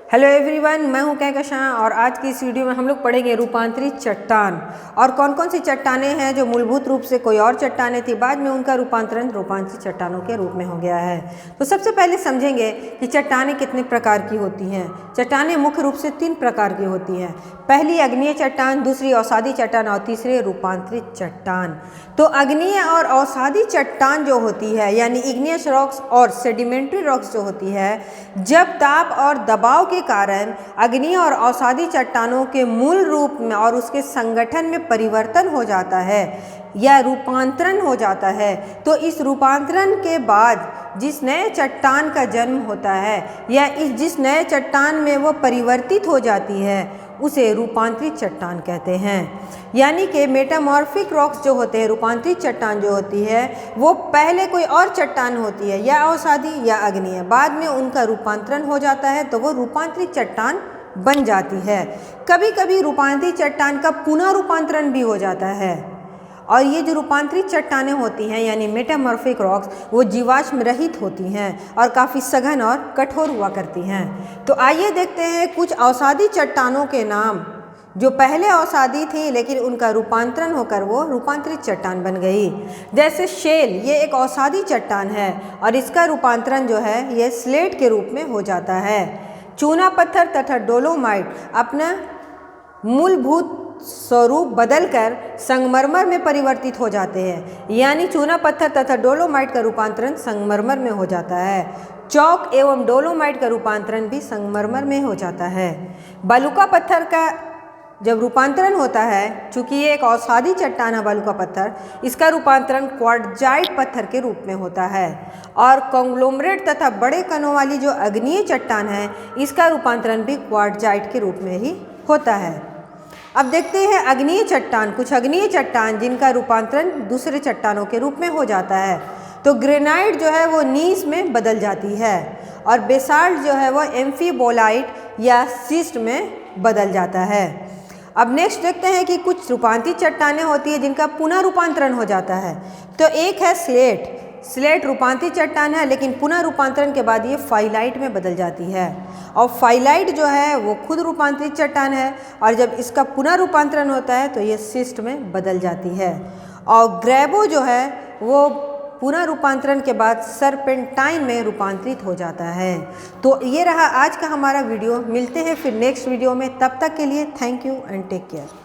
Hello everyone, मैं हूं कहकशां और आज की इस वीडियो में हम लोग पढ़ेंगे रूपांतरित चट्टान और कौन कौन सी चट्टानें हैं जो मूलभूत रूप से कोई और चट्टानें थी, बाद में उनका रूपांतरण रूपांतरित चट्टानों के रूप में हो गया है। तो सबसे पहले समझेंगे कि चट्टानें कितने प्रकार की होती हैं। चट्टानें मुख्य रूप से 3 प्रकार की होती हैं। पहली अग्नीय चट्टान, दूसरी अवसादी चट्टान और तीसरी रूपांतरित चट्टान। तो अग्नीय और अवसादी चट्टान जो होती है यानी इग्नियस रॉक्स और सेडिमेंट्री रॉक्स जो होती है, जब ताप और दबाव के कारण अग्नीय और अवसादी चट्टानों के मूल रूप में और उसके संगठन में परिवर्तन हो जाता है या रूपांतरण हो जाता है, तो इस रूपांतरण के बाद जिस नए चट्टान का जन्म होता है या जिस नए चट्टान में वो परिवर्तित हो जाती है उसे रूपांतरित चट्टान कहते हैं। यानी कि मेटामॉर्फिक रॉक्स जो होते हैं, रूपांतरित चट्टान जो होती है वो पहले कोई और चट्टान होती है या अवसादी या अग्नीय, बाद में उनका रूपांतरण हो जाता है तो वो रूपांतरित चट्टान बन जाती है। कभी कभी रूपांतरित चट्टान का पुनः रूपांतरण भी हो जाता है और ये जो रूपांतरित चट्टानें होती हैं यानी मेटामॉर्फिक रॉक्स, वो जीवाश्म रहित होती हैं और काफ़ी सघन और कठोर हुआ करती हैं। तो आइए देखते हैं कुछ अवसादी चट्टानों के नाम जो पहले अवसादी थी लेकिन उनका रूपांतरण होकर वो रूपांतरित चट्टान बन गई। जैसे शेल, ये एक अवसादी चट्टान है और इसका रूपांतरण जो है ये स्लेट के रूप में हो जाता है। चूना पत्थर तथा डोलोमाइट अपना मूलभूत स्वरूप बदलकर संगमरमर में परिवर्तित हो जाते हैं, यानी चूना पत्थर तथा डोलोमाइट का रूपांतरण संगमरमर में हो जाता है। चौक एवं डोलोमाइट का रूपांतरण भी संगमरमर में हो जाता है। बालूका पत्थर का जब रूपांतरण होता है, चूंकि ये एक अवसादी चट्टान है बालूका पत्थर, इसका रूपांतरण क्वार्टजाइट पत्थर के रूप में होता है। और कॉन्ग्लोमरेट तथा बड़े कणों वाली जो अग्नीय चट्टान है, इसका रूपांतरण भी क्वार्टजाइट के रूप में ही होता है। अब देखते हैं अग्नीय चट्टान। कुछ अग्नीय चट्टान जिनका रूपांतरण दूसरे चट्टानों के रूप में हो जाता है। तो ग्रेनाइट जो है वो नीस में बदल जाती है और बेसाल्ट जो है वो एम्फीबोलाइट या सिस्ट में बदल जाता है। अब नेक्स्ट देखते हैं कि कुछ रूपांतरित चट्टानें होती है जिनका पुनः रूपांतरण हो जाता है। तो एक है स्लेट। स्लेट रूपांतरित चट्टान है लेकिन पुनः रूपांतरण के बाद ये फाइलाइट में बदल जाती है और फाइलाइट जो है वो खुद रूपांतरित चट्टान है और जब इसका पुनः रूपांतरण होता है तो ये सिस्ट में बदल जाती है। और ग्रेबो जो है वो पुनः रूपांतरण के बाद सरपेंटाइन में रूपांतरित हो जाता है। तो ये रहा आज का हमारा वीडियो। मिलते हैं फिर नेक्स्ट वीडियो में, तब तक के लिए thank you and take care.